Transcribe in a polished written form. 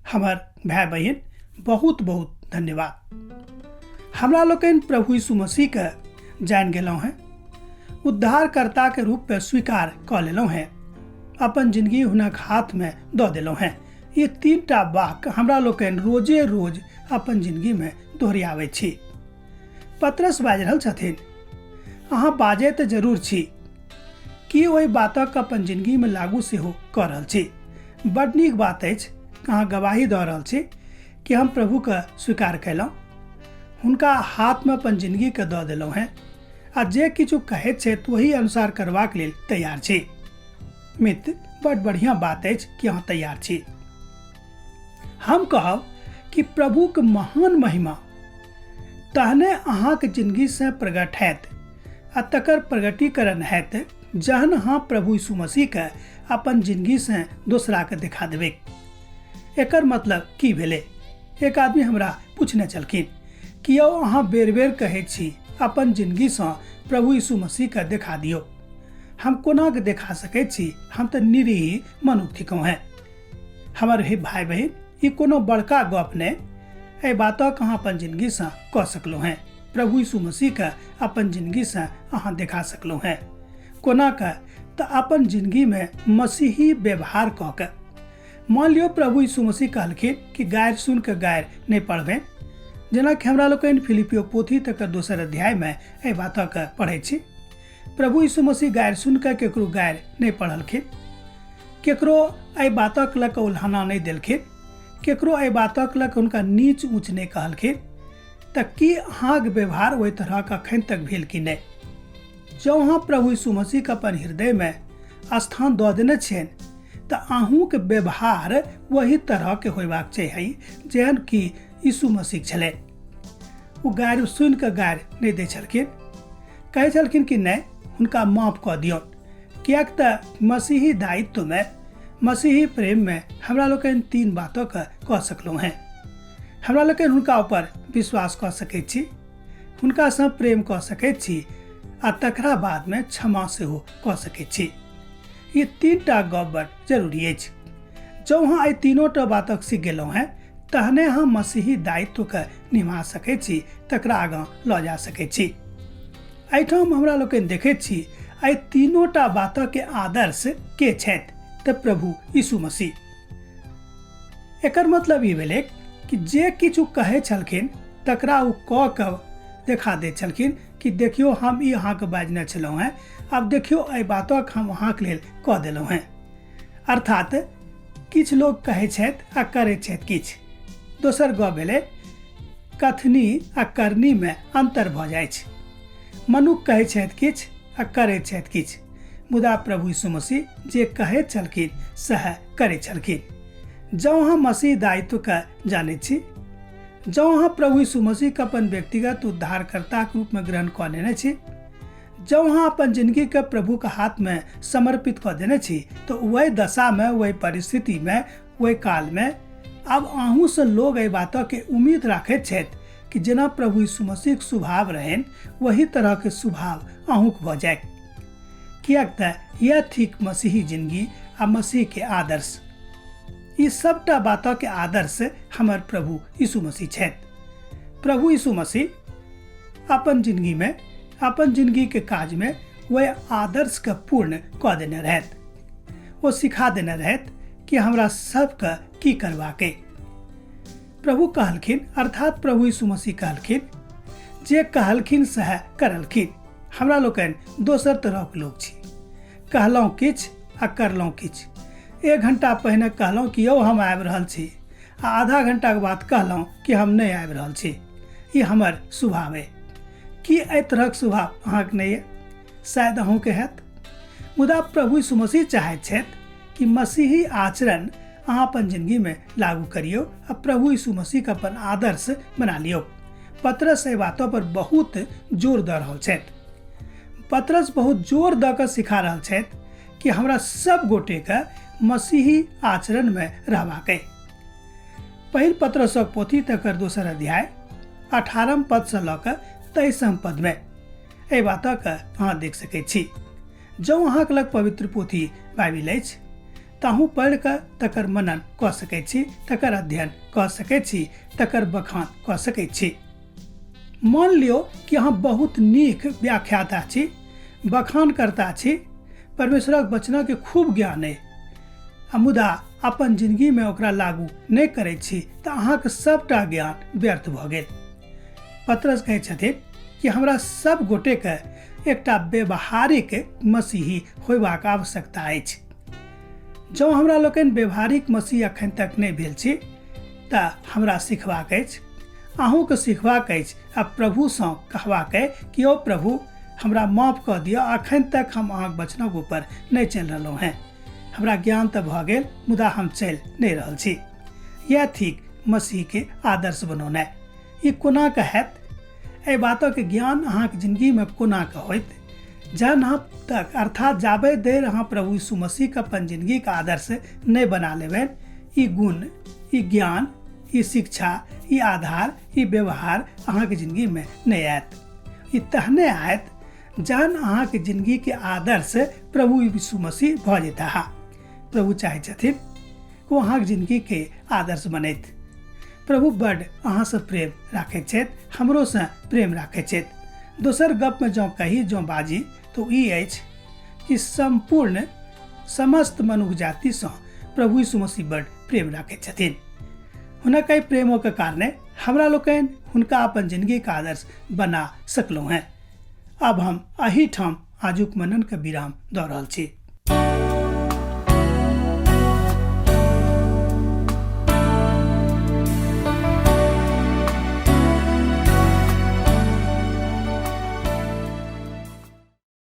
हमार भाई बहन बहुत बहुत धन्यवाद। हमरा लोकन प्रभु यीशु मसीह के जान गेलहुँ हैं, उद्धारकर्ता के रूप में स्वीकार क लेलहुँ हैं, अपन जिंदगी हुनक हाथ में दऽ देलहुँ हैं। ये तीनटा वाक्य हमरा लोकन रोजे रोज अपन जिंदगी में दोहराबै छी। पतरस बाजि रहल छथिन, अहाँ बाजै तऽ जरूर छी कि ओहि बातक अपन जिंदगी में लागू सेहो कऽ रहल छी। बड नीक बात अछि, अहाँ गवाही दऽ रहल छी कि हम प्रभु के स्वीकार कयलहुँ, हुनका हाथ में अपन जिंदगी के दऽ देलहुँ हैं आ जे किछु कहैत छथि वही अनुसार करबाक लेल तैयार छी। मित्र, बड बढ़िया बात अछि कि अहाँ तैयार छी। हम कहब कि प्रभु के महान महिमा तहने अहाँके जिंदगी से प्रकट हैत आ तकर प्रगटीकरण हैत जहन अहाँ प्रभु यीशु मसीह के अपन जिंदगी से दोसरा के देखा देबै। एकर मतलब की भेलै? एक आदमी हमरा पूछने चलखिन कि यौ अहाँ बेर बेर कहैत छी अपन जिंदगी से प्रभु यीशु मसीह के देखा दियौ, हम कोना के देखा सकैत छी? हम तऽ निरीह मनुष्य थिकौं हैं। हमर हे भाई बहन, ई कोनो बड़का गप नहि, एहि बातक अहाँ अपन जिंदगी से कऽ सकलहुँ हैं। प्रभु यीशु मसीह के अपन जिंदगी से अहाँ देखा सकलहुँ हैं। कोना के? तऽ अपन जिंदगी में मसीही व्यवहार कऽ के। मान लियो प्रभु यीशु मसीह कहलखिन कि गारि सुन के गारि नहीं पढ़बै, जेना कि हमरा लोकनि फिलिपियो पोथी तक 2 अध्याय में एहि बातक पढ़ै छी। प्रभु यीशु मसीह गारि सुन के केकरो गारि नहीं पढ़लखिन, केकरो एहि बातक लऽ कऽ उल्हाना नहीं देलखिन, केकरो एहि बातक लऽ कऽ हुनका नीच ऊँच नहीं कहलखिन। तऽ की अहाँके व्यवहार ओहि तरह के अखन तक भेल कि नहीं? जँ अहाँ प्रभु यीशु मसीह के अपन हृदय में स्थान दऽ देने छियनि तऽ अहूँके व्यवहार वही तरह के होयबाक चाही जेहन कि यीशु मसीह छलै। ओ गारि सुनि कऽ गारि नहीं दै छलखिन, कहै छलखिन कि नहीं हुनका माफ कऽ दियौन, किएक तऽ मसीही दायित्व में, मसीही प्रेम में हमरा लोकनि 3 बातक कऽ सकलहुँ हैं। हमरा लोकनि हुनका ऊपर विश्वास कऽ सकैत छी, हुनका सँ प्रेम कऽ सकैत छी आ तकरा बाद में क्षमा सेहो कऽ सकैत छी। ये 3टा गप बड़ जरूरी अछि। जँ अहाँ एहि 3टा बातक सीख गेलहुँ हैं तहने अहाँ मसीही दायित्व के निभा सकैत छी, तकरा आगाँ लऽ जा सकैत छी। एहिठाम हमरा लोकनि देखैत छी एहि 3टा बातक के आदर्श के छथि? तऽ प्रभु यीशु मसीह। एकर मतलब ई भेलै कि जे किछु कहै छलखिन तकरा ओ कऽ कऽ देखा दै छलखिन कि देखियो हम ई अहाँके बाजने छलहुँ हैं, आब देखियो एहि बातक हम अहाँके लेल कऽ देलहुँ हैं। अर्थात किछु लोग कहै छथि आ करै छथि किछु। दोसर गप भेलै कथनी आ करनी में अंतर भऽ जाइ छै। मनुष्य कहै छथि किछु आ करै छथि किछु, मुदा प्रभु यीशु मसीह जे कहैत छलखिन सएह करै छलखिन। जँ अहाँ मसीह दायित्व के जानैत छी, जँ अहाँ प्रभु यीशु मसीह के अपन व्यक्तिगत उद्धारकर्ता के रूप में ग्रहण कऽ लेने छी, जँ अहाँ अपन जिंदगी के प्रभु के हाथ में समर्पित कऽ देने छी, तो वही दशा में, वही परिस्थिति में, वही काल में अब अहूँ से लोग एहि बातक के उम्मीद राखैत छथि कि जेना प्रभु यीशु मसीह के स्वभाव रहनि वही तरह के स्वभाव अहूँ के भऽ जाय। किएक तऽ यह थिक मसीही जिंदगी आ मसीह के आदर्श। ई सबटा बातक के आदर्श हमर प्रभु यीशु मसीह छथि। प्रभु यीशु मसीह अपन जिंदगी में, अपन जिंदगी के काज में वह आदर्श के पूर्ण कऽ देने रहथि। वो सिखा देने रहथि कि हमरा सबके की करबाक अइ। प्रभु कहलखिन, अर्थात प्रभु यीशु मसीह कहलखिन, जे कहलखिन सएह करलखिन। हमरा लोकनि दोसर तरहक लोग छी, कहलहुँ किछु आ करलहुँ किछु। 1 घंटा पहिने कहलहुँ कि यौ हम आबि रहल छी आ आधा घंटा के बाद कहलहुँ कि हम नहीं आबि रहल छी। ई हमर स्वभाव अइ। की एहि तरहक स्वभाव अहाँके नहीं अइ? शायद अहूँके हैत। मुदा प्रभु यीशु मसीह चाहैत छथि कि मसीही आचरण अहाँ अपन जिंदगी में लागू करियौ आ प्रभु यीशु मसीह के अपन आदर्श बना लियौ। पतरस एहि बातों पर बहुत जोर दऽ रहल छथि। पतरस बहुत जोर दऽ कऽ सिखा रहल छथि कि हमरा सब गोटे के मसीही आचरण में रहबाक अइ। पहिल पतरसक पोथी तकर 2 अध्याय 18 पद से लऽ कऽ 23 पद में एहि बातक अहाँ देख सकैत छी। जँ अहाँके लग पवित्र पोथी बाइबिल अछि ताहू पढ़ कऽ तकर मनन कऽ सकैत छी, तकर अध्ययन कऽ सकैत छी, तकर बखान कऽ सकैत छी। मान लियो कि अहाँ बहुत नीक व्याख्याता छी, बखान करता छी, परमेश्वरक वचनक खूब ज्ञान अइ, आ मुदा अपन जिंदगीमे ओकरा लागू नहि करैत छी तऽ अहाँके सबटा ज्ञान व्यर्थ भऽ गेल। पतरस कहै छथिन कि हमरा सब गोटेके एकटा व्यवहारिक मसीही होयबाक आवश्यकता अछि। जँ हमरा लोकनि व्यवहारिक मसीह अखन तक नहि भेल छी तऽ हमरा सिखबाक अछि, अहूँके सिखबाक अछि, आ प्रभुसँ कहबाक अइ कि ओ प्रभु हमरा माफ कऽ दिअ, अखन तक हम अहाँके वचनक ऊपर नहि चलि रहलहुँ हैं। हमरा ज्ञान तऽ भऽ गेल मुदा हम चलि नहि रहल छी। यह थिक मसीहके आदर्श बनौनाइ। ई कोना कऽ हैत? एहि बातक ज्ञान अहाँके जिंदगीमे कोना कऽ होइत? जहन अहाँ तक अर्थात जाबे देर अहाँ प्रभु यीशु मसीहके अपन जिंदगीके आदर्श नहि बना लेबनि, ई गुण, ई ज्ञान, ई शिक्षा, ई आधार, ई व्यवहार अहाँके जिंदगीमे नहि आयत। ई तहने आयत जहन अहाँके जिंदगीके आदर्श प्रभु यीशु मसीह भऽ जेता। प्रभु चाहै छथिन कि ओ अहाँके जिंदगीके आदर्श बनैत। प्रभु बड्ड अहाँसँ प्रेम राखैत छथि, हमरोसँ प्रेम राखैत छथि। दोसर गपमे जँ कही, जँ बाजी तऽ ई अछि कि संपूर्ण समस्त मनुष्य जातिसँ प्रभु यीशु मसीह बड्ड प्रेम राखैत छथिन। हुनक एहि प्रेमोके कारणे हमरा लोकनि हुनका अपन जिंदगीके आदर्श बना सकलहुँ हैं। अब हम एही ठाम आजुक मननके विराम दऽ रहल छी।